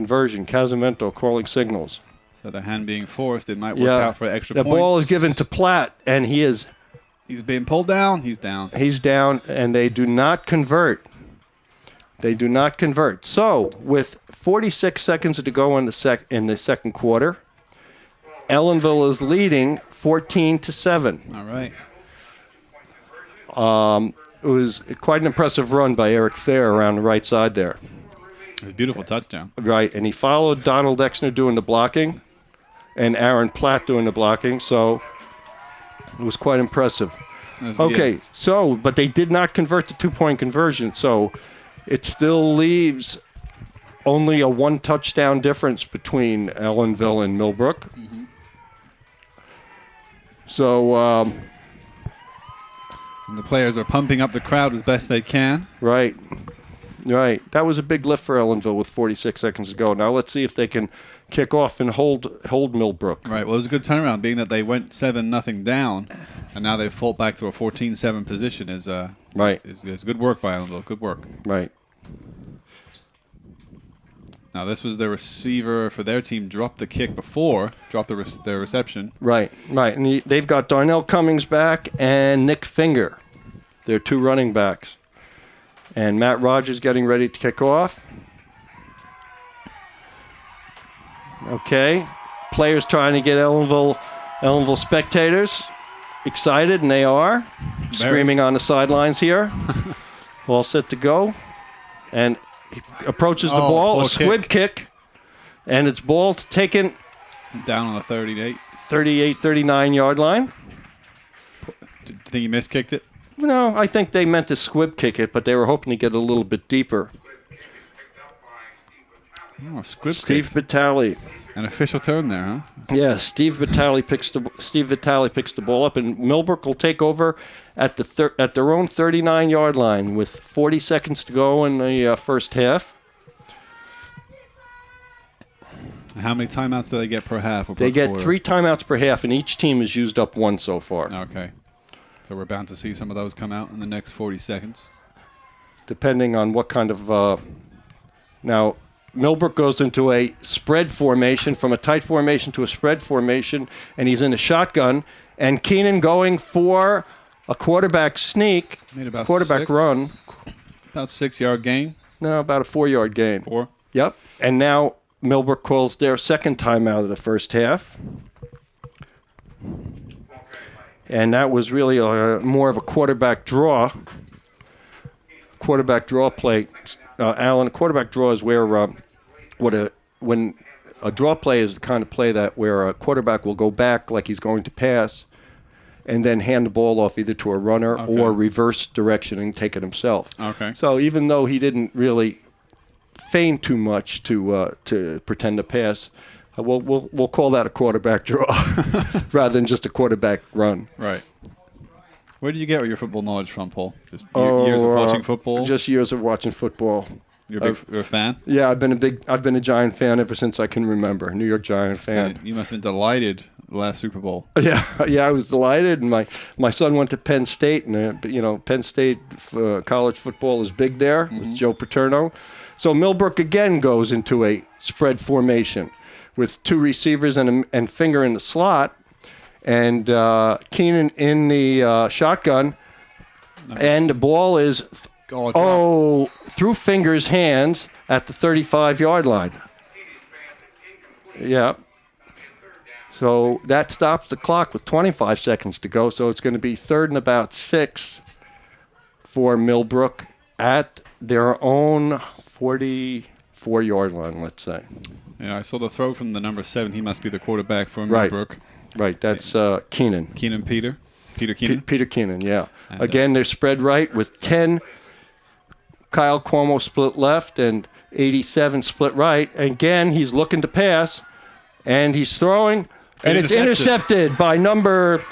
conversion. Casamento calling signals. So the hand being forced, it might work out for extra points. The ball is given to Platt, and he's being pulled down. He's down. He's down, and they do not convert. They do not convert. So, with 46 seconds to go in the second quarter, Ellenville is leading 14-7. All right. It was quite an impressive run by Eric Thayer around the right side there. It was a beautiful touchdown. Right, and he followed Donald Exner doing the blocking and Aaron Platt doing the blocking, so it was quite impressive. Okay, so, but they did not convert the two-point conversion, so it still leaves only a one-touchdown difference between Ellenville and Millbrook. Mm-hmm. So, and the players are pumping up the crowd as best they can. Right. That was a big lift for Ellenville with 46 seconds to go. Now let's see if they can kick off and hold Millbrook. Right. Well, it was a good turnaround, being that they went 7-0 down, and now they've fought back to a 14-7 position. Is good work by Ellenville. Good work. Right. Now this was the receiver for their team. Dropped the kick before. Dropped their reception. Right. And they've got Darnell Cummings back and Nick Finger. They're two running backs. And Matt Rogers getting ready to kick off. Okay. Players trying to get Ellenville spectators excited, and they are. Screaming on the sidelines here. All set to go. And he approaches the ball, a squib kick. And it's ball taken down on the 38, 39-yard line. Do you think he miskicked it? No, I think they meant to squib kick it, but they were hoping to get a little bit deeper. Oh, squib Steve kick. Vitale. An official term there, huh? Yeah, Steve Vitale picks the ball up, and Millbrook will take over at their own 39-yard line with 40 seconds to go in the first half. How many timeouts do they get per half? They get 3 timeouts per half, and each team has used up 1 so far. Okay. So we're bound to see some of those come out in the next 40 seconds. Depending on what kind of... Now, Millbrook goes into a spread formation, from a tight formation to a spread formation, and he's in a shotgun. And Keenan going for a quarterback sneak, run. About 6-yard gain? No, about a 4-yard gain. 4? Yep. And now Millbrook calls their second timeout of the first half. And that was really more of a quarterback draw play. Alan, a quarterback draw is where when a draw play is the kind of play that where a quarterback will go back like he's going to pass and then hand the ball off either to a runner or reverse direction and take it himself. Okay. So even though he didn't really feign too much to pretend to pass, we'll call that a quarterback draw rather than just a quarterback run. Right. Where do you get your football knowledge from, Paul? Just years of watching football? Just years of watching football. You're a fan? Yeah, I've been a Giant fan ever since I can remember. New York Giant fan. So you must have been delighted the last Super Bowl. Yeah, I was delighted, and my son went to Penn State, and Penn State college football is big there with Joe Paterno. So Millbrook again goes into a spread formation with 2 receivers and Finger in the slot, and Keenan in the shotgun, and the ball is through Finger's hands at the 35-yard line. Yeah. So that stops the clock with 25 seconds to go, so it's going to be 3rd and about 6 for Millbrook at their own 44-yard line, let's say. Yeah, I saw the throw from the number 7. He must be the quarterback for Millbrook. Right, that's Keenan. Peter Keenan? Peter Keenan, yeah. And again, they're spread right with 10 Kyle Cuomo split left and 87 split right. Again, he's looking to pass, and he's throwing, and it's intercepted by number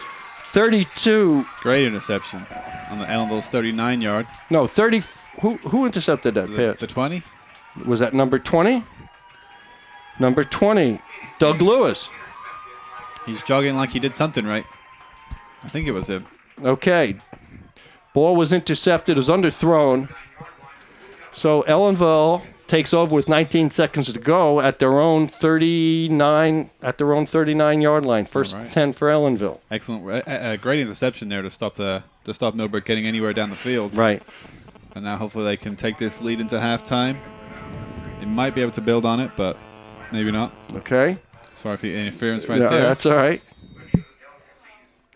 32. Great interception on the Ellenville's 39-yard. No, 30. Who intercepted that pass? The 20? Was that number 20? Number 20, Doug Lewis. He's jogging like he did something right. I think it was him. Okay. Ball was intercepted. It was underthrown. So Ellenville takes over with 19 seconds to go at their own 39-yard line. First All right. 10 for Ellenville. Excellent. Great interception there to stop Millbrook getting anywhere down the field. Right. And now hopefully they can take this lead into halftime. They might be able to build on it, but maybe not. Okay. Sorry for the interference right No, there. that's all right.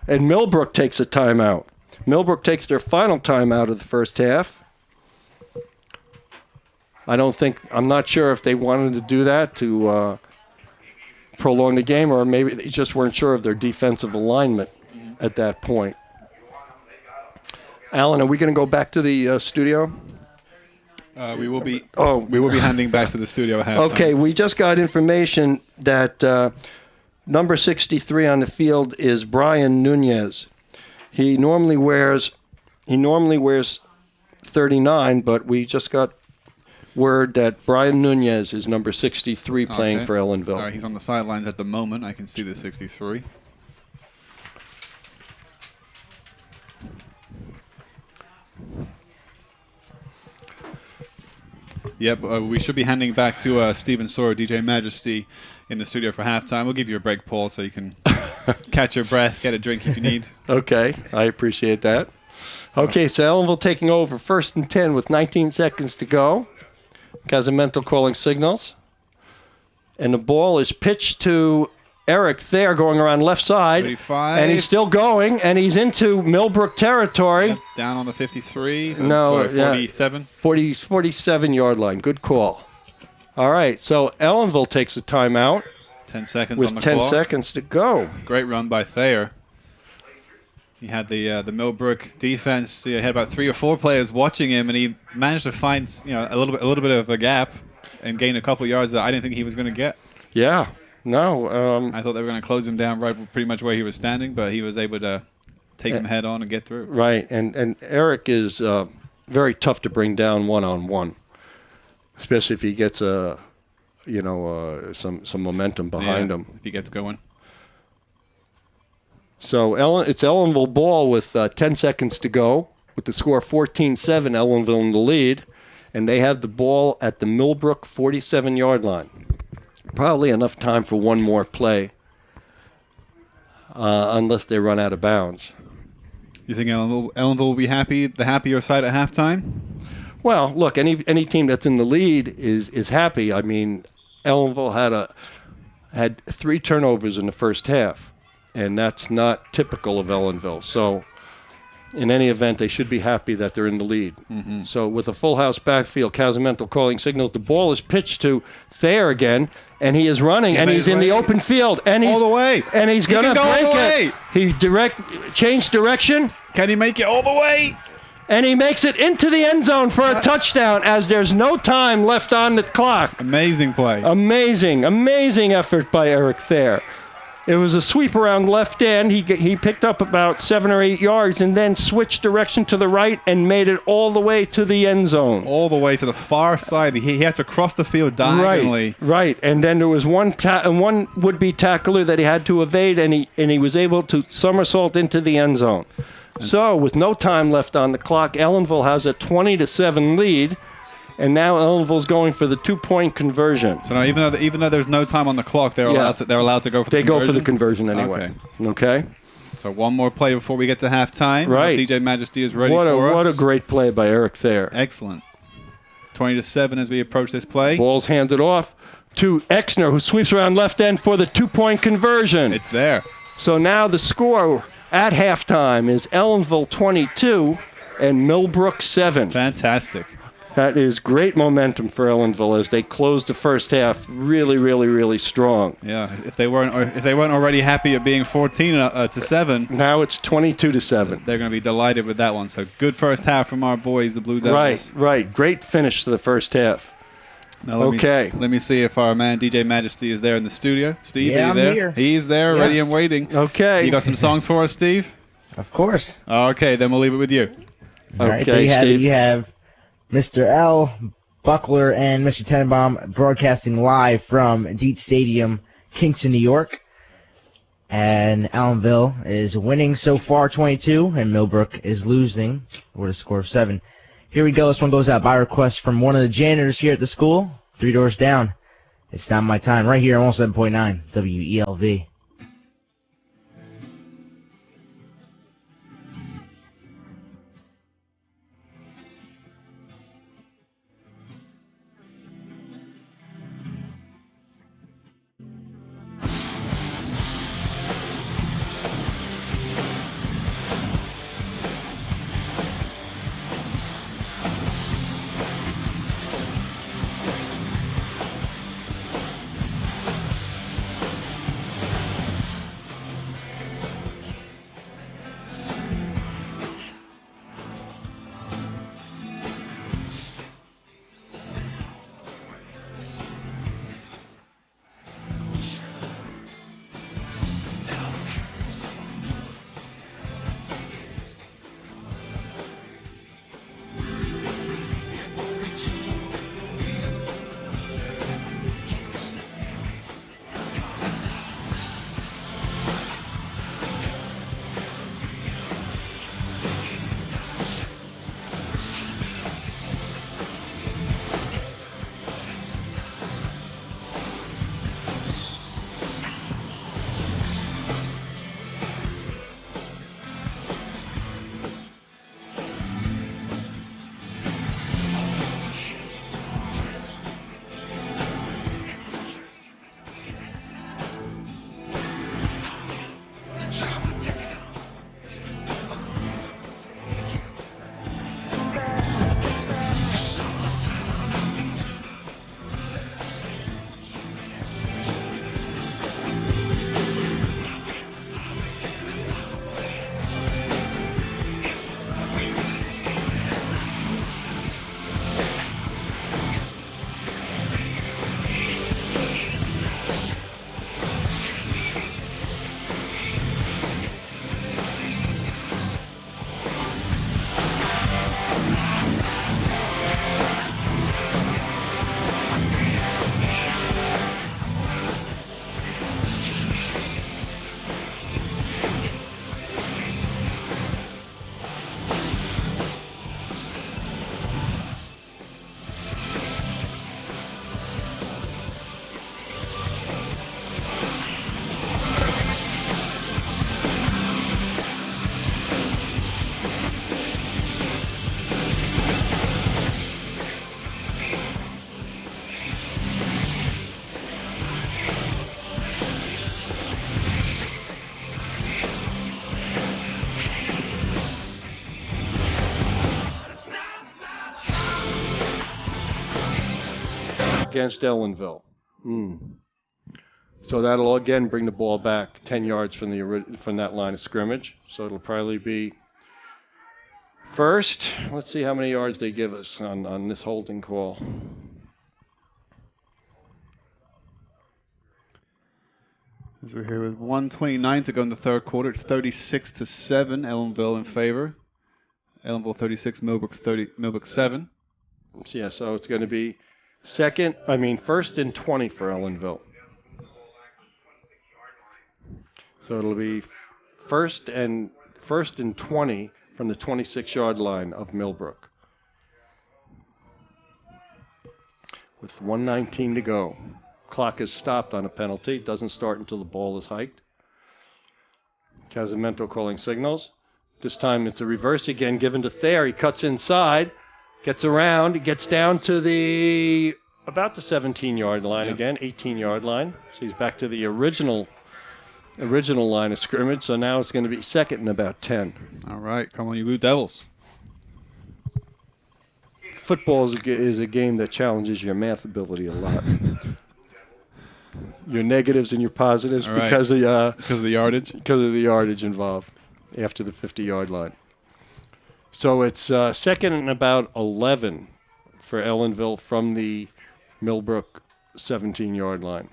And Millbrook takes a timeout. Millbrook takes their final timeout of the first half. I'm not sure if they wanted to do that to prolong the game, or maybe they just weren't sure of their defensive alignment at that point. Alan, are we going to go back to the studio? We will be handing back to the studio at halftime. Okay, we just got information that number 63 on the field is Brian Nunez. He normally wears 39, but we just got word that Brian Nunez is number 63 playing for Ellenville. All right, he's on the sidelines at the moment. I can see the 63. Yep, we should be handing back to Stephen Sawyer, DJ Majesty, in the studio for halftime. We'll give you a break, Paul, so you can catch your breath, get a drink if you need. Okay, I appreciate that. Okay, so Ellenville taking over 1st and 10 with 19 seconds to go. Casamento calling signals. And the ball is pitched to Eric Thayer going around left side. 35. And he's still going, and he's into Millbrook territory. Yep, down on the 53. No, 47. 47-yard line. Good call. All right, so Ellenville takes a timeout. 10 seconds with on the 10 clock. seconds to go. Great run by Thayer. He had the Millbrook defense. He had about 3 or 4 players watching him, and he managed to find a little bit of a gap and gain a couple yards that I didn't think he was going to get. Yeah, no. I thought they were going to close him down right pretty much where he was standing, but he was able to take him head on and get through. Right, and Eric is very tough to bring down one-on-one, especially if he gets some momentum behind him. If he gets going. So it's Ellenville ball with 10 seconds to go, with the score 14-7, Ellenville in the lead, and they have the ball at the Millbrook 47-yard line. Probably enough time for one more play, unless they run out of bounds. You think Ellenville will be the happier side at halftime? Well, look, any team that's in the lead is happy. I mean, Ellenville had 3 turnovers in the first half. And that's not typical of Ellenville. So, in any event, they should be happy that they're in the lead. Mm-hmm. So, with a full house backfield, Casamento calling signals. The ball is pitched to Thayer again, and he is running, and he's in the open field, and he's all the way, and he's gonna break it. He changed direction. Can he make it all the way? And he makes it into the end zone for a touchdown as there's no time left on the clock. Amazing play. Amazing effort by Eric Thayer. It was a sweep around left end. He picked up about 7 or 8 yards and then switched direction to the right and made it all the way to the end zone. All the way to the far side. He had to cross the field diagonally. Right. And then there was one would-be tackler that he had to evade, and he was able to somersault into the end zone. So, with no time left on the clock, Ellenville has a 20-7 lead. And now Ellenville's going for the 2-point conversion. So now, even though there's no time on the clock, they're allowed to go for the conversion? They go for the conversion anyway. Okay. So one more play before we get to halftime. Right. DJ Majesty is ready for us. What a great play by Eric Thayer. Excellent. 20-7 as we approach this play. Ball's handed off to Exner, who sweeps around left end for the 2-point conversion. It's there. So now the score at halftime is Ellenville 22 and Millbrook 7. Fantastic. That is great momentum for Ellenville as they close the first half really, really, really strong. Yeah, if they weren't already happy at being 14-7, now it's 22-7. They're going to be delighted with that one. So good first half from our boys, the Blue Devils. Right. Great finish to the first half. Now let me see if our man DJ Majesty is there in the studio. Steve, are you there? I'm here. He's there, ready and waiting. Okay. You got some songs for us, Steve? Of course. Okay, then we'll leave it with you. All right, so you have Mr. L, Buckler, and Mr. Tenenbaum broadcasting live from Dietz Stadium, Kingston, New York. And Ellenville is winning so far 22, and Millbrook is losing with a score of 7. Here we go. This one goes out by request from one of the janitors here at the school. 3 doors down. It's Not My Time right here on 107.9 WELV. Against Ellenville. So that'll again bring the ball back 10 yards from that line of scrimmage. So it'll probably be first. Let's see how many yards they give us on this holding call. As we're here with 1:29 to go in the third quarter, it's 36-7, Ellenville in favor. Ellenville 36, Millbrook 7. Yeah, so it's going to be first and 20 for Ellenville. So it'll be first and 20 from the 26-yard line of Millbrook. With 1:19 to go. Clock is stopped on a penalty. Doesn't start until the ball is hiked. Casamento calling signals. This time it's a reverse again given to Thayer. He cuts inside. Gets around, gets down to about the 17-yard line again, 18-yard line. So he's back to the original line of scrimmage. So now it's going to be second and about 10. All right, come on, you Blue Devils. Football is a game that challenges your math ability a lot. Your negatives and your positives because of the yardage. Because of the yardage involved after the 50-yard line. So it's second and about 11 for Ellenville from the Millbrook 17-yard line.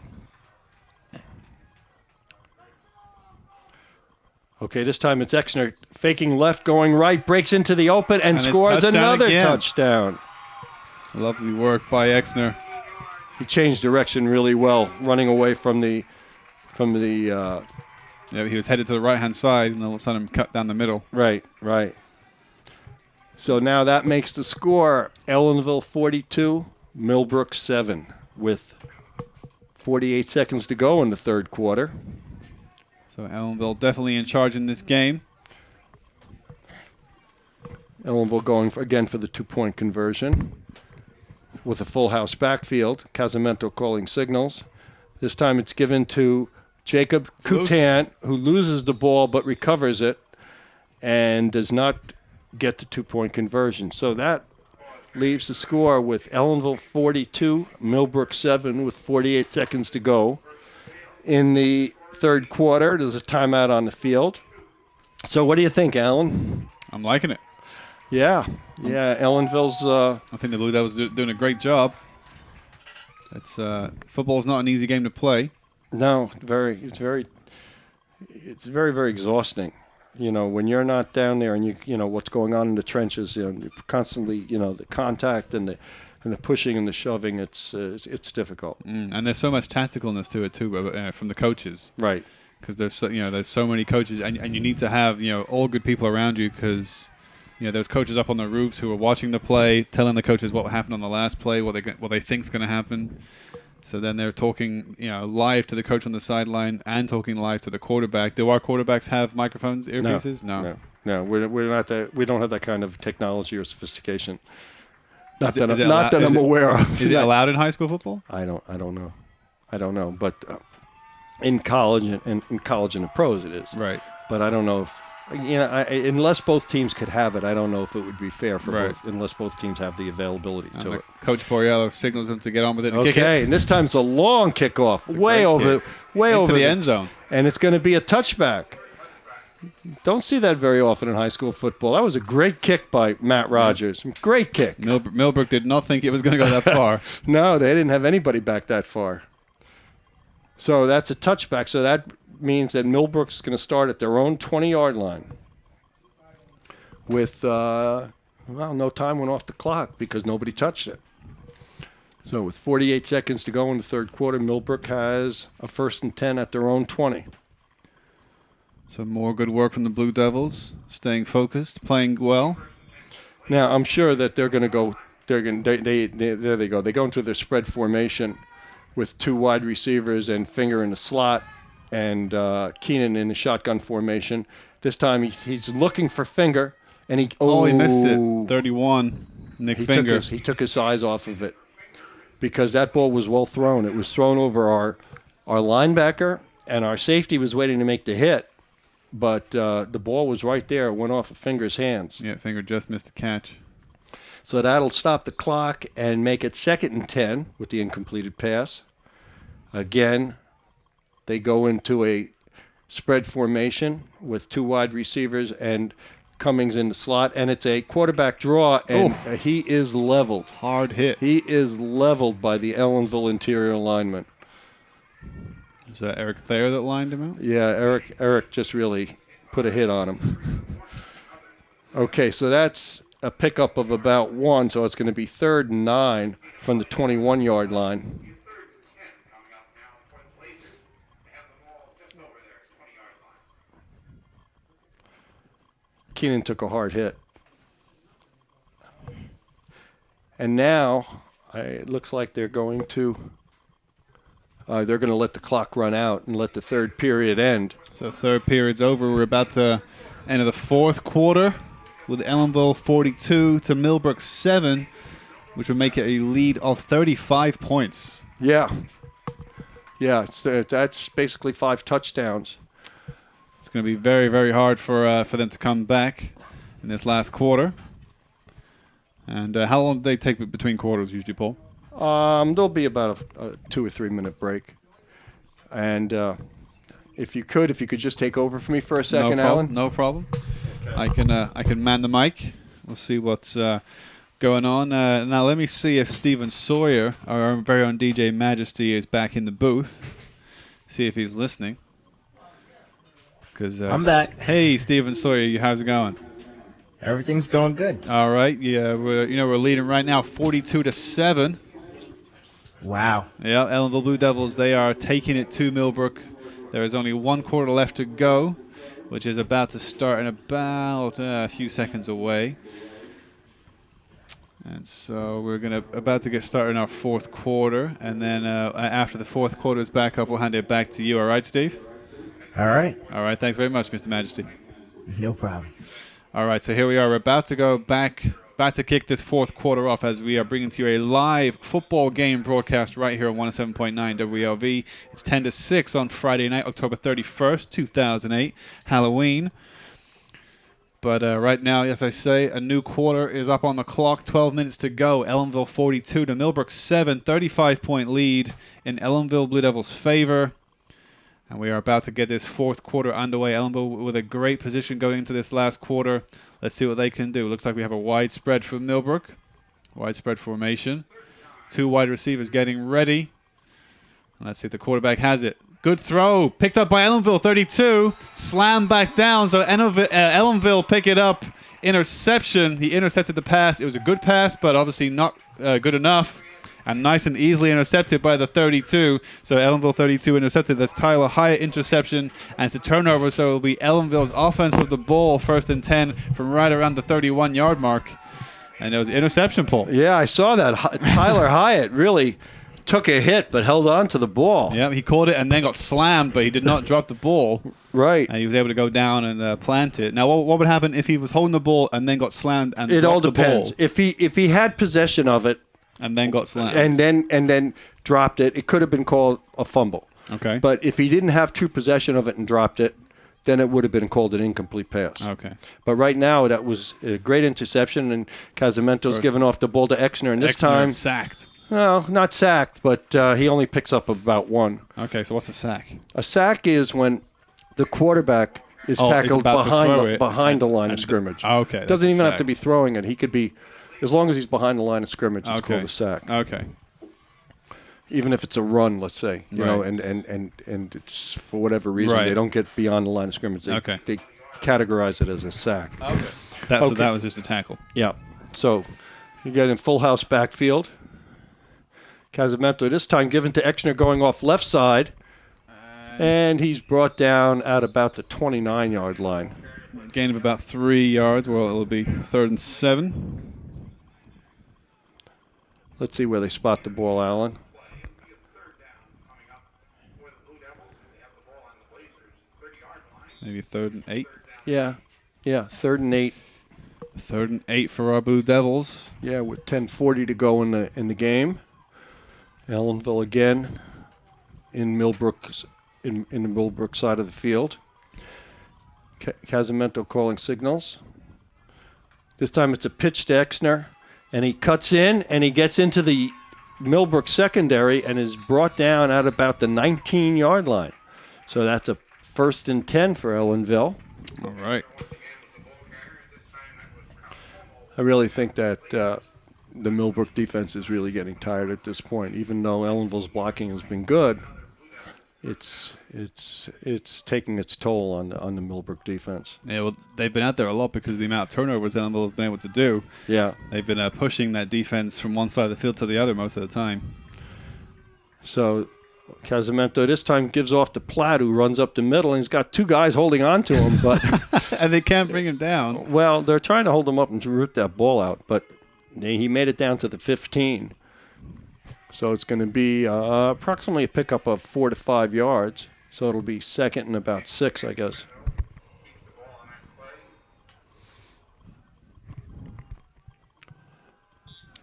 Okay, this time it's Exner faking left, going right, breaks into the open, and scores another touchdown. Lovely work by Exner. He changed direction really well, running away from the. Yeah, he was headed to the right-hand side, and all of a sudden cut down the middle. Right. So now that makes the score Ellenville 42, Millbrook 7, with 48 seconds to go in the third quarter. So Ellenville definitely in charge in this game. Ellenville going again for the 2-point conversion with a full house backfield. Casamento calling signals. This time it's given to Jacob Coutant, who loses the ball but recovers it and does not get the 2-point conversion. So that leaves the score with Ellenville 42, Millbrook 7 with 48 seconds to go. In the third quarter, there's a timeout on the field. So what do you think, Alan? I'm liking it. Yeah, Ellenville's... I think the Blue Devils doing a great job. Football's not an easy game to play. No, it's very, very exhausting. You know, when you're not down there and you know what's going on in the trenches, you're constantly, the contact and the pushing and the shoving. It's difficult. And there's so much tacticalness to it too, from the coaches. Right. Because there's so many coaches, and you need to have all good people around you, because there's coaches up on the roofs who are watching the play, telling the coaches what happened on the last play, what they think's going to happen. So then they're talking, live to the coach on the sideline and talking live to the quarterback. Do our quarterbacks have microphones, earpieces? No. We're not that. We don't have that kind of technology or sophistication. Not that Is I'm aware of. Is it allowed in high school football? I don't know. But in college and the pros, it is. Right. But I don't know if. Unless both teams could have it, I don't know if it would be fair for both. Unless both teams have the availability to it. Coach Poriello signals them to get on with it and kick it. Okay, and this time it's a long kickoff, way over the end zone, and it's going to be a touchback. Don't see that very often in high school football. That was a great kick by Matt Rogers. Great kick. Millbrook did not think it was going to go that far. No, they didn't have anybody back that far. So that's a touchback. So that means that Millbrook is going to start at their own 20-yard line with, no time went off the clock because nobody touched it. So with 48 seconds to go in the third quarter, Millbrook has a 1st and 10 at their own 20. So more good work from the Blue Devils, staying focused, playing well. Now, I'm sure that they're going to go, there they go. They go into their spread formation with 2 wide receivers and Finger in the slot, and Keenan in the shotgun formation. This time he's looking for Finger, and he missed it. 31, Nick Finger. He took his eyes off of it because that ball was well thrown. It was thrown over our linebacker, and our safety was waiting to make the hit, but the ball was right there. It went off of Finger's hands. Yeah, Finger just missed the catch. So that'll stop the clock and make it 2nd and 10 with the incompleted pass. Again, they go into a spread formation with 2 wide receivers and Cummings in the slot, and it's a quarterback draw, and he is leveled. Hard hit. He is leveled by the Ellenville interior lineman. Is that Eric Thayer that lined him out? Yeah, Eric just really put a hit on him. Okay, so that's a pickup of about 1, so it's going to be 3rd and 9 from the 21-yard line. Keenan took a hard hit. And now it looks like they're going to let the clock run out and let the third period end. So third period's over. We're about to enter the fourth quarter with Ellenville 42 to Millbrook 7, which would make it a lead of 35 points. Yeah. That's basically 5 touchdowns. It's going to be very, very hard for them to come back in this last quarter. And how long do they take between quarters usually, Paul? There'll be about a 2 or 3 minute break. And if you could just take over for me for a second, Alan. No problem. Okay. I can man the mic. We'll see what's going on. Now let me see if Stephen Sawyer, our very own DJ Majesty, is back in the booth. See if he's listening. I'm back. Hey, Stephen Sawyer, how's it going? Everything's going good. All right. Yeah, we're leading right now, 42-7. Wow. Yeah, Ellenville Blue Devils, they are taking it to Millbrook. There is only 1 quarter left to go, which is about to start in about a few seconds away. And so we're about to get started in our fourth quarter, and then after the fourth quarter is back up, we'll hand it back to you. All right, Steve? All right. All right. Thanks very much, Mr. Majesty. No problem. All right. So here we are. We're about to go back to kick this fourth quarter off as we are bringing to you a live football game broadcast right here on 107.9 WLV. It's 10 to 6 on Friday night, October 31st, 2008, Halloween. But right now, as I say, a new quarter is up on the clock. 12 minutes to go. Ellenville 42 to Millbrook 7. 35-point lead in Ellenville Blue Devils' favor. And we are about to get this fourth quarter underway. Ellenville with a great position going into this last quarter. Let's see what they can do. Looks like we have a wide spread from Millbrook. Wide spread formation. 2 wide receivers getting ready. Let's see if the quarterback has it. Good throw. Picked up by Ellenville, 32. Slammed back down, so Ellenville pick it up. Interception. He intercepted the pass. It was a good pass, but obviously not good enough. And nice and easily intercepted by the 32. So Ellenville 32 intercepted. That's Tyler Hyatt interception. And it's a turnover, so it'll be Ellenville's offense with the ball, 1st and 10 from right around the 31-yard mark. And it was interception, Paul. Yeah, I saw that. Tyler Hyatt really took a hit but held on to the ball. Yeah, he caught it and then got slammed, but he did not drop the ball. Right. And he was able to go down and plant it. Now, what would happen if he was holding the ball and then got slammed and it dropped all depends. the ball? If he had possession of it and then got slammed and then dropped it, it could have been called a fumble. Okay. But if he didn't have true possession of it and dropped it, then it would have been called an incomplete pass. Okay. But right now, that was a great interception, and Casamento's given off the ball to Exner, and this time sacked. No, not sacked, but he only picks up about 1. Okay, so what's a sack? A sack is when the quarterback is tackled behind the line of scrimmage. Okay. Doesn't even have to be throwing it. He could be, as long as he's behind the line of scrimmage, it's called a sack. Okay. Even if it's a run, let's say, you know, and it's for whatever reason they don't get beyond the line of scrimmage. They categorize it as a sack. Okay. So that was just a tackle. Yeah. So you get in full house backfield. Casamento this time given to Exner going off left side, and he's brought down at about the 29-yard line. Gain of about 3 yards. Well, it'll be 3rd and 7. Let's see where they spot the ball, Alan. Maybe 3rd and 8. Yeah, 3rd and 8. 3rd and 8 for our Blue Devils. Yeah, with 10:40 to go in the game. Ellenville again in Millbrook, in the Millbrook side of the field. Casamento calling signals. This time it's a pitch to Exner, and he cuts in and he gets into the Millbrook secondary and is brought down at about the 19-yard line. So that's a 1st and 10 for Ellenville. All right. I really think that the Millbrook defense is really getting tired at this point. Even though Ellenville's blocking has been good, it's taking its toll on the Millbrook defense. Yeah, well, they've been out there a lot because of the amount of turnovers Ellenville has been able to do. Yeah. They've been pushing that defense from one side of the field to the other most of the time. So Casamento this time gives off to Platt, who runs up the middle, and he's got 2 guys holding on to him, but and they can't bring him down. Well, they're trying to hold him up and root that ball out, but he made it down to the 15. So it's going to be approximately a pickup of 4 to 5 yards. So it'll be 2nd and about 6, I guess.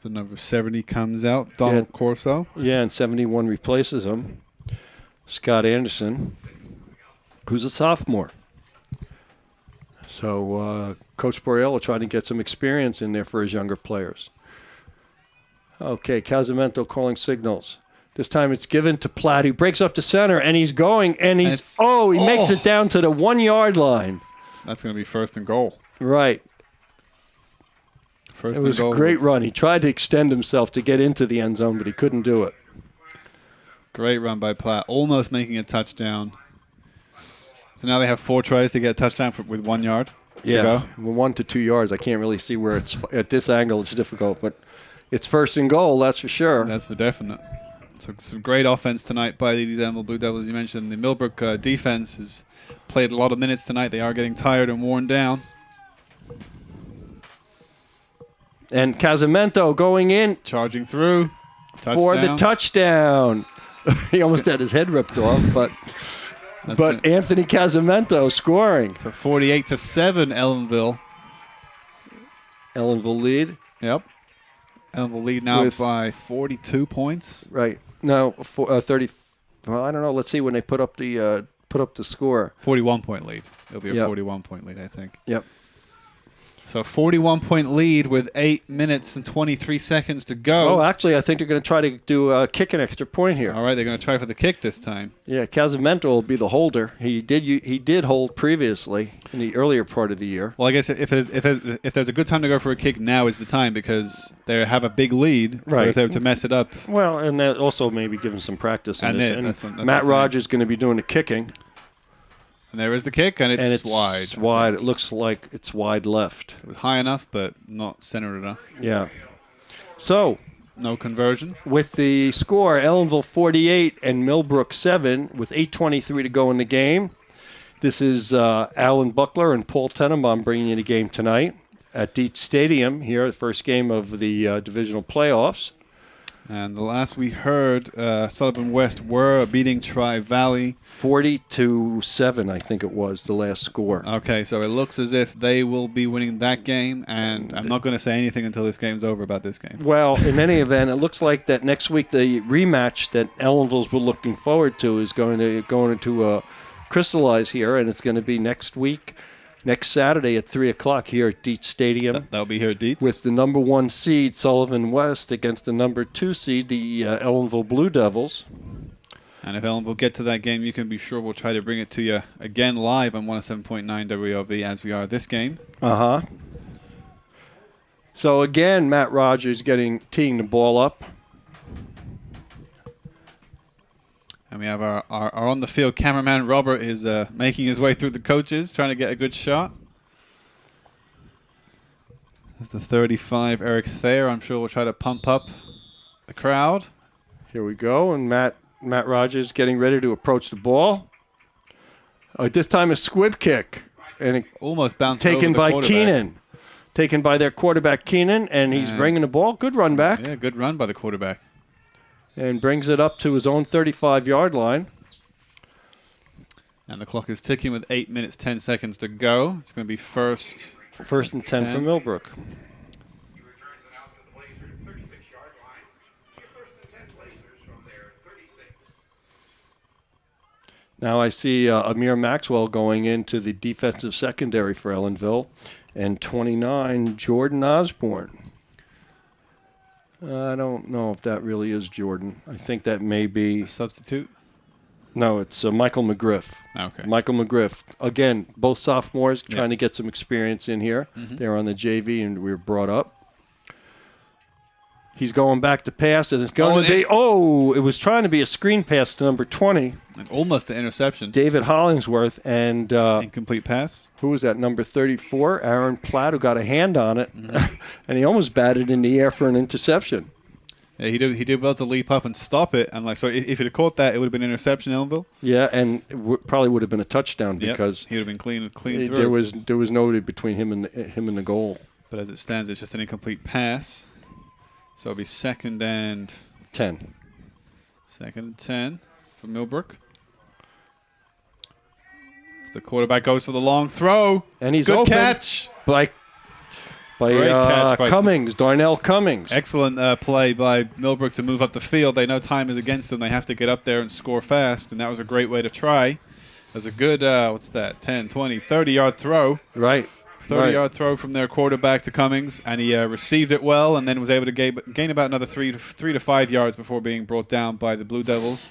The number 70 comes out, Donald Corso. Yeah, and 71 replaces him. Scott Anderson, who's a sophomore. So Coach Borrello trying to get some experience in there for his younger players. Okay, Casamento calling signals. This time it's given to Platt. He breaks up the center, and he's going, and he makes it down to the 1-yard line. That's going to be 1st and goal. Right. First it was a great run. He tried to extend himself to get into the end zone, but he couldn't do it. Great run by Platt, almost making a touchdown. So now they have 4 tries to get a touchdown with 1 yard to go. 1 to 2 yards. I can't really see where it's at this angle. It's difficult, but it's 1st and goal. That's for sure. That's for definite. So some great offense tonight by these Ellenville Blue Devils. You mentioned the Millbrook defense has played a lot of minutes tonight. They are getting tired and worn down. And Casamento going in Charging through. for the touchdown. He almost had his head ripped off, but Anthony Casamento scoring. So 48-7, Ellenville. Ellenville lead. Yep. Ellenville lead now by 42 points. Right. No, 30. Well, I don't know. Let's see when they put up the score. 41-point lead. It'll be a 41-point lead, I think. Yep. So 41-point lead with 8 minutes and 23 seconds to go. Oh, actually, I think they're going to try to kick an extra point here. All right, they're going to try for the kick this time. Yeah, Casamento will be the holder. He did hold previously in the earlier part of the year. Well, I guess if there's a good time to go for a kick, now is the time because they have a big lead. Right. So if they were to mess it up. Well, and that also maybe give him some practice in this. That's Matt Rogers is going to be doing the kicking. And there is the kick, and it's wide. It's wide. It looks like it's wide left. It was high enough, but not centered enough. Yeah. So, no conversion. With the score, Ellenville 48 and Millbrook 7 with 8:23 to go in the game. This is Alan Buckler and Paul Tenenbaum bringing you the game tonight at Dietz Stadium here, the first game of the divisional playoffs. And the last we heard, Sullivan West were beating Tri-Valley. 40-7, I think it was, the last score. Okay, so it looks as if they will be winning that game, and I'm not going to say anything until this game's over about this game. Well, in any event, it looks like that next week the rematch that Ellenville's were looking forward to is going to crystallize here, and it's going to be next Saturday at 3 o'clock here at Dietz Stadium. That'll be here at Dietz. With the number 1 seed, Sullivan West, against the number 2 seed, the Ellenville Blue Devils. And if Ellenville get to that game, you can be sure we'll try to bring it to you again live on 107.9 WOV as we are this game. Uh-huh. So again, Matt Rogers teeing the ball up. And we have our on-the-field cameraman, Robert, is making his way through the coaches, trying to get a good shot. There's the 35, Eric Thayer. I'm sure we'll try to pump up the crowd. Here we go, and Matt Rogers getting ready to approach the ball. This time a squib kick. And almost bounced taken over the by Keenan. Taken by their quarterback, Keenan, and he's bringing the ball. Good run back. Yeah, good run by the quarterback. And brings it up to his own 35-yard line. And the clock is ticking with 8 minutes, 10 seconds to go. It's going to be first and 10 for Millbrook. Now I see Amir Maxwell going into the defensive secondary for Ellenville. And 29, Jordan Osborne. I don't know if that really is Jordan. I think that may be... A substitute? No, it's Michael McGriff. Okay. Michael McGriff. Again, both sophomores trying to get some experience in here. Mm-hmm. They're on the JV and we were brought up. He's going back to pass, and it's going to be... it was trying to be a screen pass to number 20. And almost an interception. David Hollingsworth and... incomplete pass. Who was that? Number 34, Aaron Platt, who got a hand on it. Mm-hmm. And he almost batted in the air for an interception. Yeah, he did well to leap up and stop it. And so if he'd have caught that, it would have been an interception, Ellenville. Yeah, and it probably would have been a touchdown because... he would have been clean through. There was nobody between him and the goal. But as it stands, it's just an incomplete pass. So it'll be 2nd and 10. 2nd and 10 for Millbrook. As the quarterback goes for the long throw. And he's good open. Catch by Cummings, Darnell Cummings. Excellent play by Millbrook to move up the field. They know time is against them. They have to get up there and score fast, and that was a great way to try. It was a good, 10, 20, 30-yard throw. Right. 30-yard throw from their quarterback to Cummings, and he received it well and then was able to gain about another 3 to 5 yards before being brought down by the Blue Devils.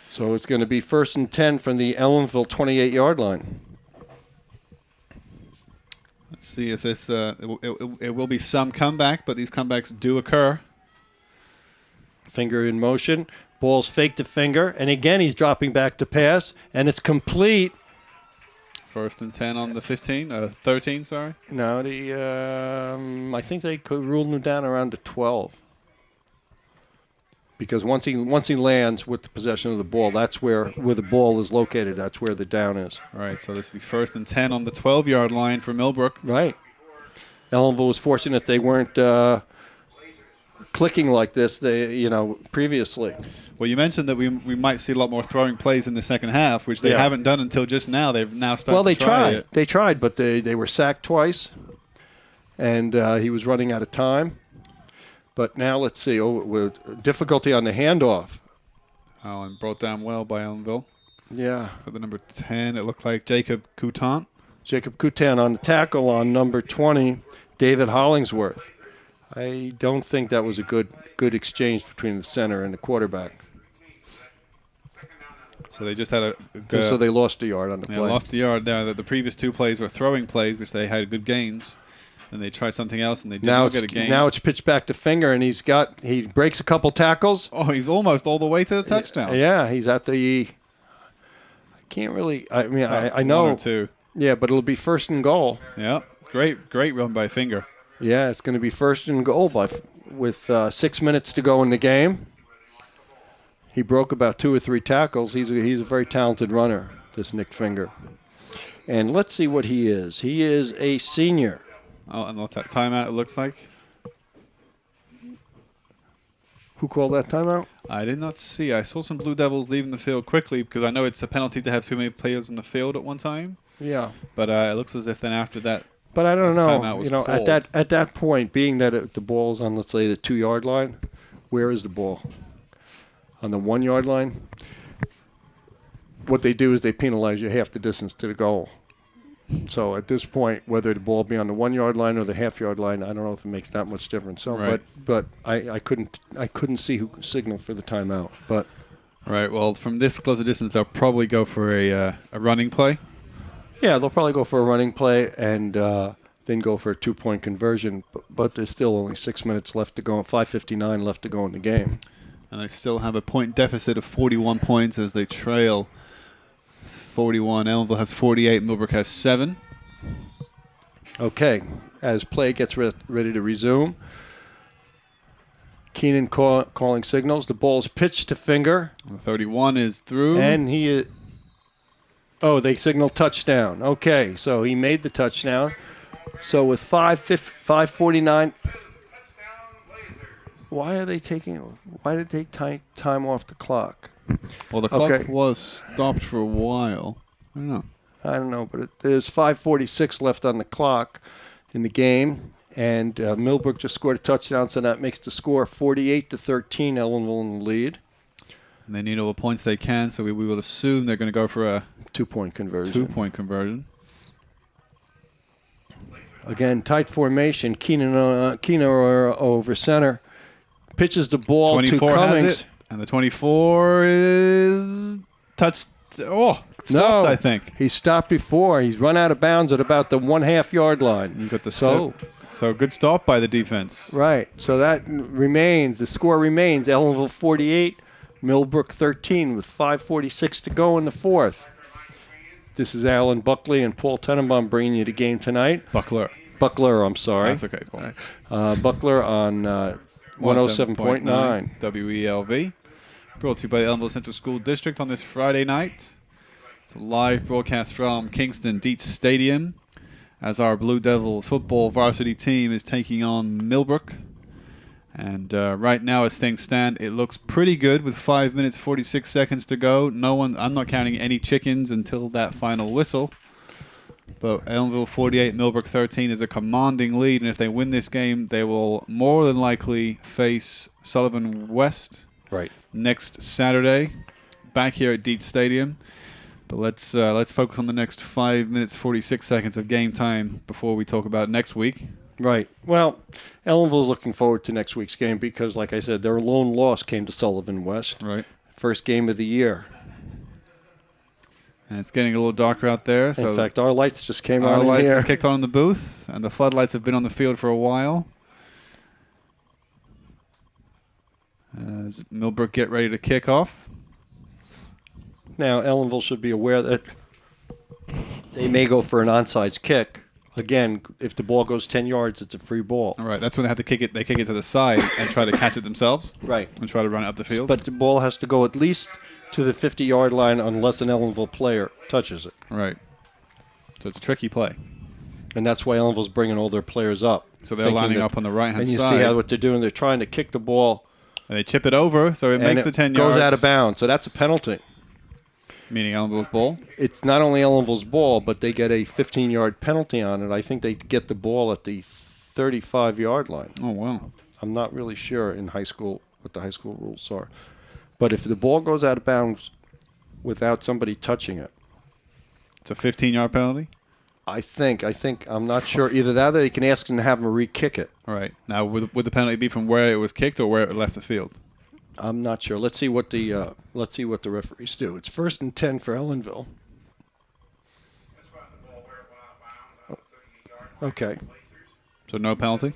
So it's going to be 1st and 10 from the Ellenville 28-yard line. Let's see if this it will be some comeback, but these comebacks do occur. Finger in motion. Ball's fake to finger, and again he's dropping back to pass, and it's complete. 1st and 10 on the 13, sorry. No, I think they could rule him down around the 12. Because once he lands with the possession of the ball, that's where the ball is located. That's where the down is. All right, so this will be 1st and 10 on the 12-yard line for Millbrook. Right. Ellenville was fortunate they weren't clicking like this, previously. Well, you mentioned that we might see a lot more throwing plays in the second half, which they haven't done until just now. They've now started to try it. They tried, but they were sacked twice, and he was running out of time. But now let's see. With difficulty on the handoff. Oh, and brought down well by Ellenville. Yeah. So the number 10, it looked like Jacob Coutant. Jacob Coutant on the tackle on number 20, David Hollingsworth. I don't think that was a good exchange between the center and the quarterback. So they just had so they lost a yard on the play. Yeah, lost the yard there. The previous two plays were throwing plays, which they had good gains. And they tried something else, and they did not get a gain. Now it's pitched back to Finger, and he breaks a couple tackles. Oh, he's almost all the way to the touchdown. Yeah, he's at the. I can't really. I mean, I know. 1 or 2. Yeah, but it'll be first and goal. Yeah, great run by Finger. Yeah, it's going to be first and goal with 6 minutes to go in the game. He broke about 2 or 3 tackles. He's a very talented runner, this Nick Finger. And let's see what he is. He is a senior. Oh, and what's that timeout it looks like? Who called that timeout? I did not see. I saw some Blue Devils leaving the field quickly because I know it's a penalty to have too many players in the field at one time. Yeah. But it looks as if then after that. But I don't know. Timeout was called. At that point, being that the ball's on, let's say, the 2-yard line, where is the ball? On the 1-yard line? What they do is they penalize you half the distance to the goal. So at this point, whether the ball be on the 1-yard line or the half-yard line, I don't know if it makes that much difference. So, right. but I couldn't see who signaled for the timeout. But right. Well, from this close a distance, they'll probably go for a running play. Yeah, they'll probably go for a running play and then go for a 2-point conversion. But there's still only 6 minutes left to go, 5:59 left to go in the game. And they still have a point deficit of 41 points as they trail 41. Ellenville has 48. Millbrook has 7. Okay, as play gets ready to resume, Keenan calling signals. The ball's pitched to Finger. 31 is through. And he is... Oh, they signal touchdown. Okay, so he made the touchdown. So with 5:49... Why did they take time off the clock? Well, the clock was stopped for a while. I don't know, but there's 5:46 left on the clock in the game, and Millbrook just scored a touchdown, so that makes the score 48-13. Ellenville in the lead. And they need all the points they can, so we will assume they're going to go for a 2-point conversion. 2-point conversion. Again, tight formation. Keenan over center. Pitches the ball to Cummings. Has it, and the 24 is touched. Oh, stopped, I think. He stopped before. He's run out of bounds at about the 1/2 yard line. You got the so good stop by the defense. Right. So that remains. The score remains. Ellenville 48, Millbrook 13 with 5:46 to go in the fourth. This is Alan Buckley and Paul Tenenbaum bringing you the game tonight. Buckler, I'm sorry. That's okay, Paul. Buckler on 107.9 WELV. Brought to you by the Ellenville Central School District on this Friday night. It's a live broadcast from Kingston Dietz Stadium as our Blue Devils football varsity team is taking on Millbrook. And right now, as things stand, it looks pretty good with 5 minutes 46 seconds to go. I'm not counting any chickens until that final whistle. But Ellenville 48, Millbrook 13 is a commanding lead, and if they win this game, they will more than likely face Sullivan West next Saturday, back here at Dietz Stadium. But let's focus on the next 5 minutes 46 seconds of game time before we talk about next week. Right. Well, Ellenville's looking forward to next week's game because, like I said, their lone loss came to Sullivan West. Right. First game of the year. And it's getting a little darker out there. So in fact, our lights just came on in here. Our lights just kicked on in the booth, and the floodlights have been on the field for a while. As Millbrook get ready to kick off. Now, Ellenville should be aware that they may go for an onside kick. Again, if the ball goes 10 yards, it's a free ball. All right, that's when they have to kick it. They kick it to the side and try to catch it themselves. Right. And try to run it up the field. But the ball has to go at least to the 50-yard line unless an Ellenville player touches it. Right. So it's a tricky play. And that's why Ellenville's bringing all their players up. So they're lining up on the right-hand side. And you see what they're doing. They're trying to kick the ball. And they chip it over, so it makes the 10 yards. Goes out of bounds, so that's a penalty. Meaning Ellenville's ball? It's not only Ellenville's ball, but they get a 15-yard penalty on it. I think they get the ball at the 35-yard line. Oh, wow. I'm not really sure in high school what the high school rules are. But if the ball goes out of bounds without somebody touching it, it's a 15-yard penalty? I think. I'm not sure. Either that or they can ask them to have them re-kick it. All right. Now, would the penalty be from where it was kicked or where it left the field? I'm not sure. Let's see what the referees do. It's 1st and 10 for Ellenville. Okay. So no penalty?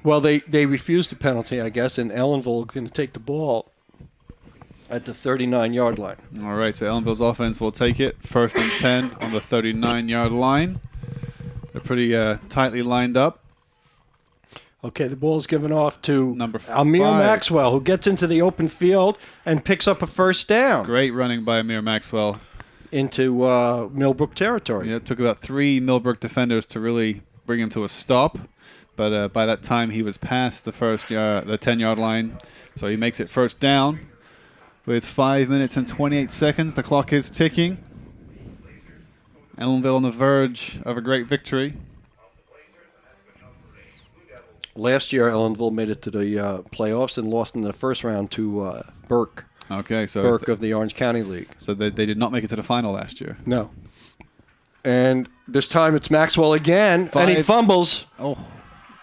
Well, they refused the penalty, I guess, and Ellenville is going to take the ball at the 39-yard line. All right, so Ellenville's offense will take it. 1st and 10 on the 39-yard line. They're pretty tightly lined up. Okay, the ball is given off to number 5. Amir Maxwell, who gets into the open field and picks up a first down. Great running by Amir Maxwell. Into Millbrook territory. Yeah, it took about 3 Millbrook defenders to really bring him to a stop. But by that time, he was past the 10-yard line. So he makes it first down. With 5 minutes and 28 seconds, the clock is ticking. Ellenville on the verge of a great victory. Last year, Ellenville made it to the playoffs and lost in the first round to Burke. Okay, so Burke of the Orange County League. So they did not make it to the final last year. No. And this time it's Maxwell again, and he fumbles. Oh,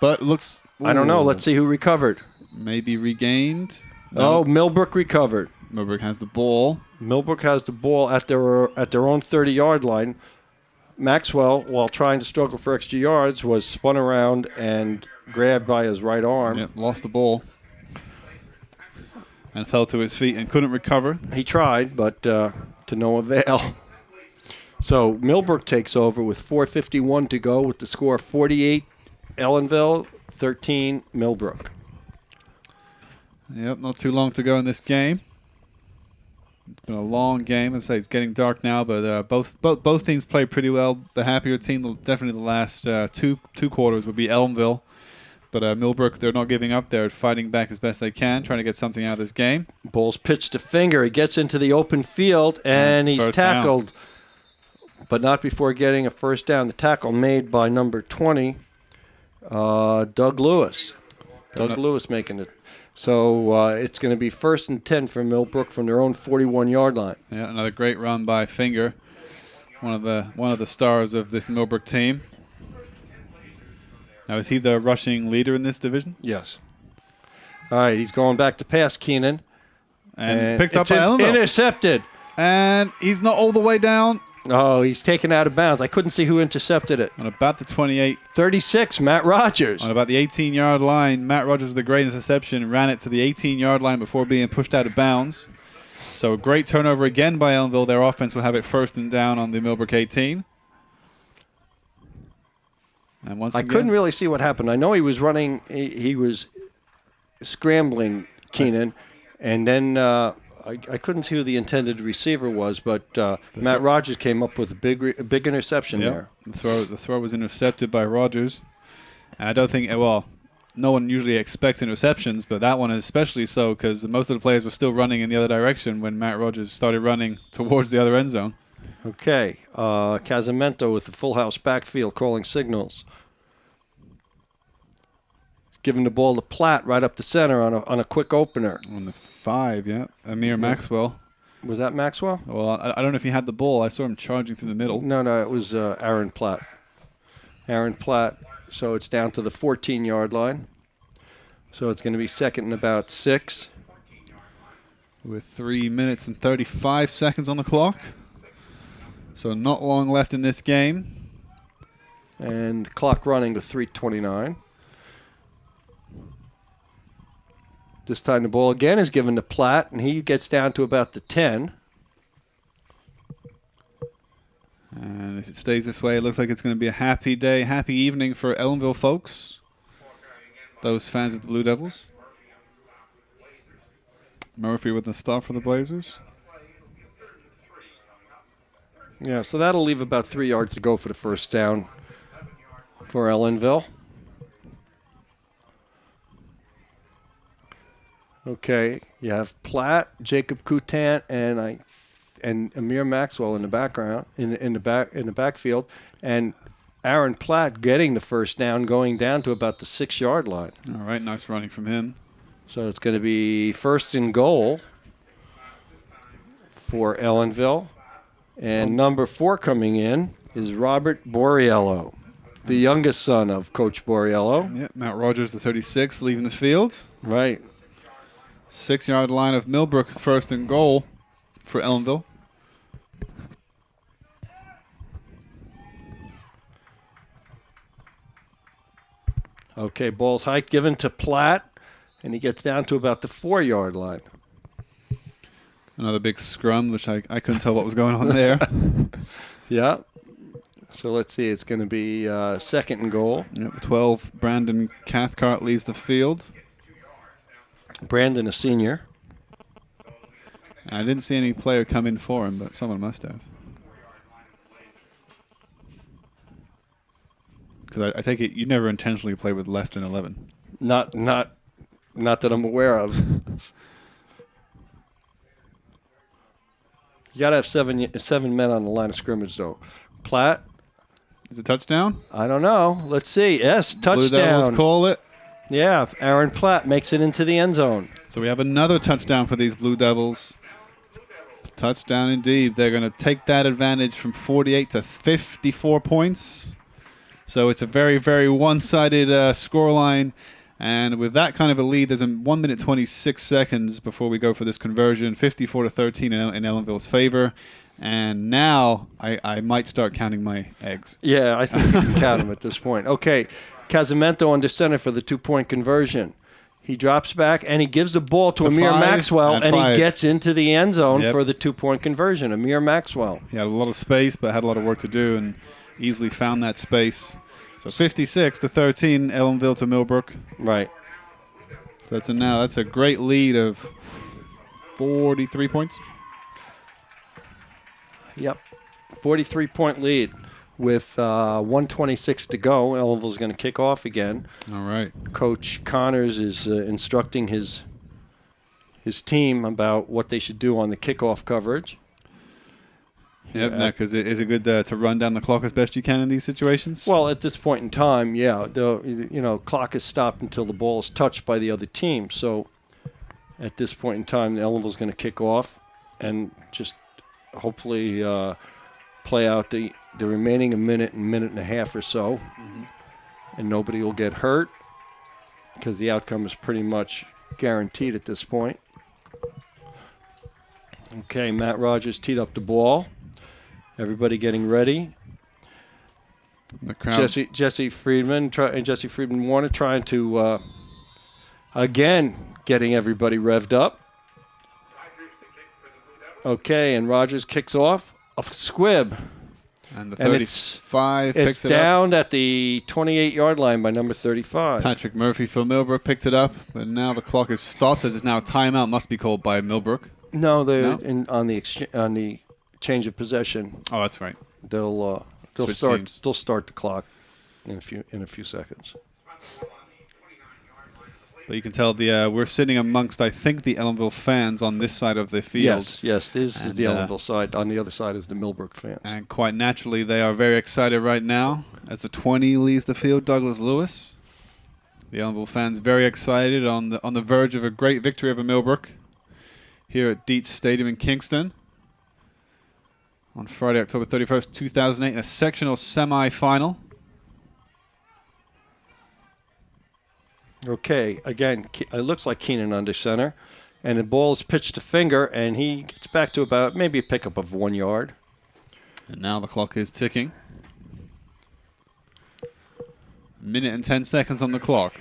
but looks... Ooh, I don't know. Let's see who recovered. Maybe regained. No. Oh, Millbrook recovered. Millbrook has the ball. Millbrook has the ball at their own 30-yard line. Maxwell, while trying to struggle for extra yards, was spun around and grabbed by his right arm. Yep, lost the ball. And fell to his feet and couldn't recover. He tried, but to no avail. So Millbrook takes over with 4:51 to go with the score 48 Ellenville, 13 Millbrook. Yep, not too long to go in this game. It's been a long game. As I say, it's getting dark now, but both teams played pretty well. The happier team, definitely the last two quarters, would be Ellenville. But Millbrook, they're not giving up. They're fighting back as best they can, trying to get something out of this game. Ball's pitched to Finger. He gets into the open field, and he's tackled, but not before getting a first down. The tackle made by number 20, Doug Lewis. Doug Lewis making it. So it's going to be 1st and 10 for Millbrook from their own 41-yard line. Yeah, another great run by Finger, one of the stars of this Millbrook team. Now, is he the rushing leader in this division? Yes. All right, he's going back to pass Keenan. And picked up by Ellenville. Intercepted. And he's not all the way down. Oh, he's taken out of bounds. I couldn't see who intercepted it. On about the 28. 36, Matt Rogers. On about the 18-yard line, Matt Rogers with a great interception, ran it to the 18-yard line before being pushed out of bounds. So a great turnover again by Ellenville. Their offense will have it 1st and down on the Millbrook 18. And once again, I couldn't really see what happened. I know he was running, he was scrambling Keenan, and then I couldn't see who the intended receiver was, but Matt Rogers came up with a big interception there. The throw was intercepted by Rogers. And I don't think, well, no one usually expects interceptions, but that one is especially so because most of the players were still running in the other direction when Matt Rogers started running towards the other end zone. Okay, Casamento with the full house backfield calling signals. Giving the ball to Platt right up the center on a quick opener. On the 5, yeah. Amir Maxwell. Was that Maxwell? Well, I don't know if he had the ball. I saw him charging through the middle. No, it was Aaron Platt. Aaron Platt. So it's down to the 14-yard line. So it's going to be 2nd and about 6. With 3 minutes and 35 seconds on the clock. So not long left in this game. And clock running to 3:29. This time the ball again is given to Platt, and he gets down to about the 10. And if it stays this way, it looks like it's going to be a happy day, happy evening for Ellenville folks. Those fans of the Blue Devils. Murphy with the stop for the Blazers. Yeah, so that'll leave about 3 yards to go for the first down. for Ellenville. Okay, you have Platt, Jacob Coutant, and Amir Maxwell in the background, in the backfield, and Aaron Platt getting the first down, going down to about the 6-yard line. All right, nice running from him. So it's going to be first and goal for Ellenville, and number 4 coming in is Robert Borriello, the youngest son of Coach Borriello. Yep, Matt Rogers, the 36, leaving the field. Right. 6-yard line of Millbrook is first and goal for Ellenville. Okay, ball's hike given to Platt, and he gets down to about the 4-yard line. Another big scrum, which I couldn't tell what was going on there. Yeah. So let's see, it's going to be second and goal. Yep, the 12, Brandon Cathcart, leaves the field. Brandon, a senior. I didn't see any player come in for him, but someone must have. Because I take it you never intentionally play with less than 11. Not that I'm aware of. You got to have seven men on the line of scrimmage, though. Platt. Is it touchdown? I don't know. Let's see. Yes, touchdown. Blue Devils call it. Yeah, Aaron Platt makes it into the end zone. So we have another touchdown for these Blue Devils. Touchdown indeed. They're going to take that advantage from 48 to 54 points. So it's a very, very one-sided scoreline. And with that kind of a lead, there's 1 minute 26 seconds before we go for this conversion. 54 to 13 in Ellenville's favor. And now I might start counting my eggs. Yeah, I think you can count them at this point. Okay, Casamento under center for the 2-point conversion. He drops back, and he gives the ball to Amir Maxwell, and he gets into the end zone for the 2-point conversion. Amir Maxwell. He had a lot of space, but had a lot of work to do, and easily found that space. So 56 to 13, Ellenville to Millbrook. Right. So that's a great lead of 43 points. Yep, 43-point lead with 1:26 to go. Ellenville's going to kick off again. All right. Coach Connors is instructing his team about what they should do on the kickoff coverage. Yep, because is it good to run down the clock as best you can in these situations? Well, at this point in time, yeah, the clock is stopped until the ball is touched by the other team. So at this point in time, Ellenville's going to kick off and just hopefully play out the remaining minute and a half or so, and nobody will get hurt because the outcome is pretty much guaranteed at this point. Okay, Matt Rogers teed up the ball. Everybody getting ready. The crowd. Jesse Friedman and Jesse Friedman Warner trying to again getting everybody revved up. Okay, and Rogers kicks off a squib. And the 35 picks it up. It's down at the 28-yard line by number 35. Patrick Murphy for Millbrook picked it up, but now the clock is stopped as it's now timeout must be called by Millbrook. No, on the change of possession. Oh, that's right. They'll start the clock in a few seconds. But you can tell we're sitting amongst, I think, the Ellenville fans on this side of the field. Yes, this is the Ellenville side. On the other side is the Millbrook fans. And quite naturally, they are very excited right now as the 20 leaves the field, Douglas Lewis. The Ellenville fans very excited on the verge of a great victory over Millbrook here at Dietz Stadium in Kingston on Friday, October 31st, 2008, in a sectional semifinal. Okay, again, it looks like Keenan under center, and the ball is pitched to Finger, and he gets back to about maybe a pickup of 1 yard. And now the clock is ticking. Minute and 10 seconds on the clock.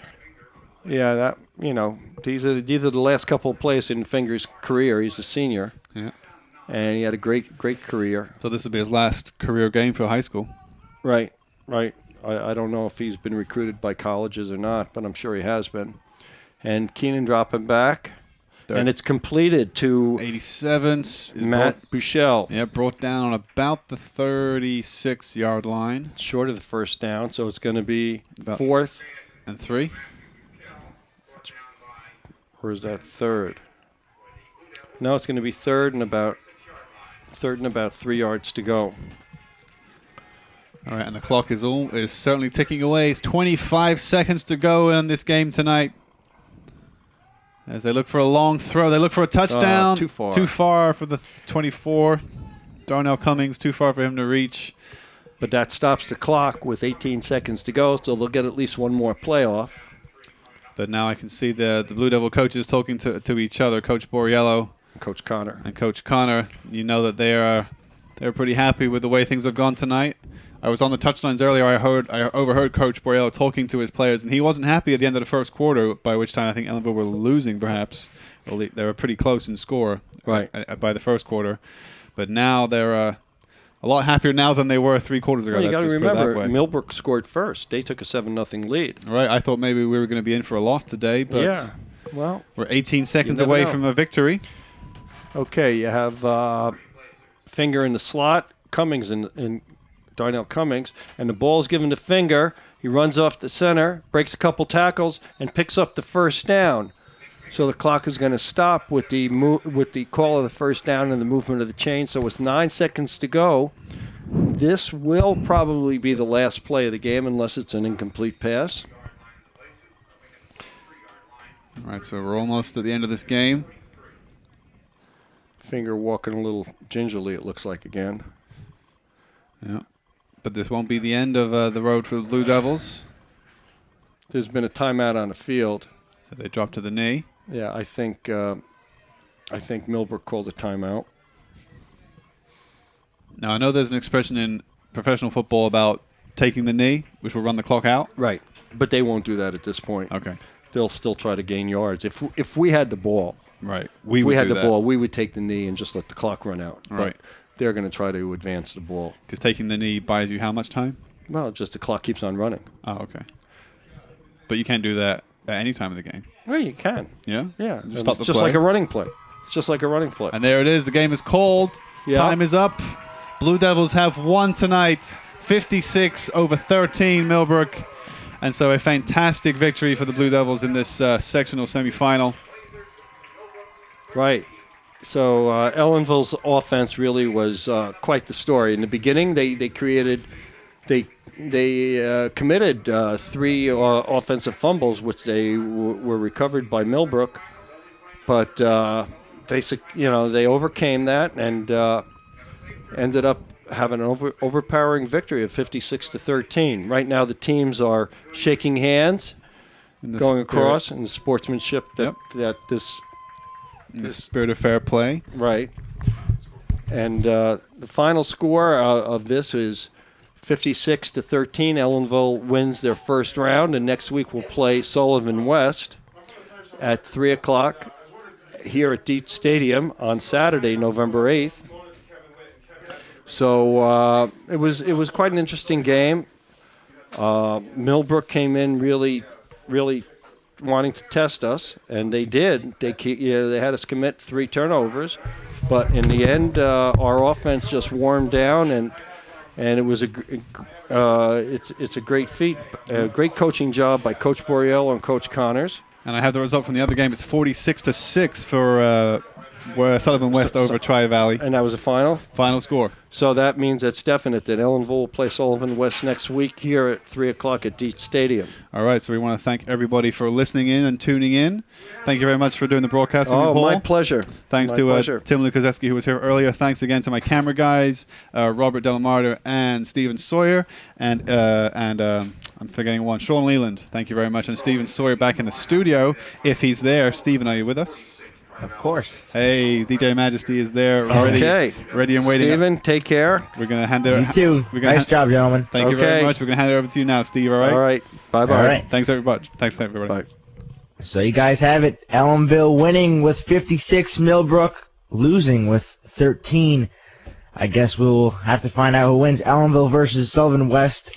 Yeah, these are the last couple of plays in Finger's career. He's a senior. Yeah. And he had a great career. So this will be his last career game for high school. Right. I don't know if he's been recruited by colleges or not, but I'm sure he has been. And Keenan dropping back. And it's completed to 87 is Matt Buechel. Yeah, brought down on about the 36-yard line. Short of the first down, so it's going to be About 4th and 3. Or is that 3rd? No, it's going to be 3rd and about 3 yards to go. All right, and the clock is certainly ticking away. It's 25 seconds to go in this game tonight. As they look for a long throw, they look for a touchdown. Too far. Too far for the 24. Darnell Cummings, too far for him to reach. But that stops the clock with 18 seconds to go, so they'll get at least one more play off. But now I can see the Blue Devil coaches talking to each other, Coach Borriello And Coach Connor. and Coach Connor. You know that they're pretty happy with the way things have gone tonight. I was on the touchlines earlier. I overheard Coach Borriello talking to his players, and he wasn't happy at the end of the first quarter, by which time I think Ellenville were losing, perhaps. They were pretty close in score by the first quarter. But now they're a lot happier now than they were 3 quarters ago. Well, you got to remember, that way. Millbrook scored first. They took a 7-0 lead. Right, I thought maybe we were going to be in for a loss today, but Yeah, well, we're 18 seconds never away know. from a victory. okay, you have Finger in the slot, Cummings and Darnell Cummings, and the ball's given to Finger. He runs off the center, breaks a couple tackles, and picks up the first down. So the clock is going to stop with the call of the first down and the movement of the chain. So with 9 seconds to go, this will probably be the last play of the game unless it's an incomplete pass. All right, so we're almost at the end of this game. Finger walking a little gingerly, it looks like, again. Yeah, but this won't be the end of the road for the Blue Devils. There's been a timeout on the field. So they drop to the knee. Yeah, I think Millbrook called a timeout. Now, I know there's an expression in professional football about taking the knee, which will run the clock out. Right, but they won't do that at this point. Okay. They'll still try to gain yards. If we had the ball, Right. if we would had do the that. ball, we would take the knee and just let the clock run out. Right. But they're going to try to advance the ball. Because taking the knee buys you how much time? Well, just the clock keeps on running. Oh, okay. But you can't do that at any time of the game. Well, you can. Yeah? Yeah, Just stop the it's just play. like a running play. It's just like a running play. And there it is. The game is called. Yeah. Time is up. Blue Devils have won tonight. 56-13 Millbrook. And so a fantastic victory for the Blue Devils in this sectional semifinal. Right. So Ellenville's offense really was quite the story. In the beginning, they committed 3 offensive fumbles, which they were recovered by Millbrook, but they overcame that and ended up having an overpowering victory of 56-13. Right now, the teams are shaking hands, going across, and the sportsmanship that this. In the spirit of fair play. Right. And the final score of this is 56-13. Ellenville wins their first round, and next week we'll play Sullivan West at 3 o'clock here at Dietz Stadium on Saturday, November 8th. So it was quite an interesting game. Millbrook came in really wanting to test us, and they did. They had us commit 3 turnovers, but in the end, our offense just warmed down, and it was it's a great feat, a great coaching job by Coach Borriello and Coach Connors. And I have the result from the other game. It's 46-6 for Sullivan West over Tri-Valley. And that was the final score. So that means it's definite that Ellenville will play Sullivan West next week here at 3 o'clock at Dietz Stadium. All right, so we want to thank everybody for listening in and tuning in. Thank you very much for doing the broadcast. Oh, my pleasure. Thanks to Tim Lukaseski, who was here earlier. Thanks again to my camera guys, Robert Delamarter and Stephen Sawyer, and I'm forgetting one, Sean Leland. Thank you very much. And Stephen Sawyer back in the studio, if he's there. Stephen, are you with us? Of course. Hey, DJ Majesty is there, ready and waiting. Stephen, take care. We're going to hand it. You too. Nice job, gentlemen. Thank you very much. We're going to hand it over to you now, Steve. All right. All right. Bye-bye. All right. Thanks, everybody. Thanks, everybody. Bye. So you guys have it. Ellenville winning with 56, Millbrook losing with 13. I guess we'll have to find out who wins Ellenville versus Sullivan West.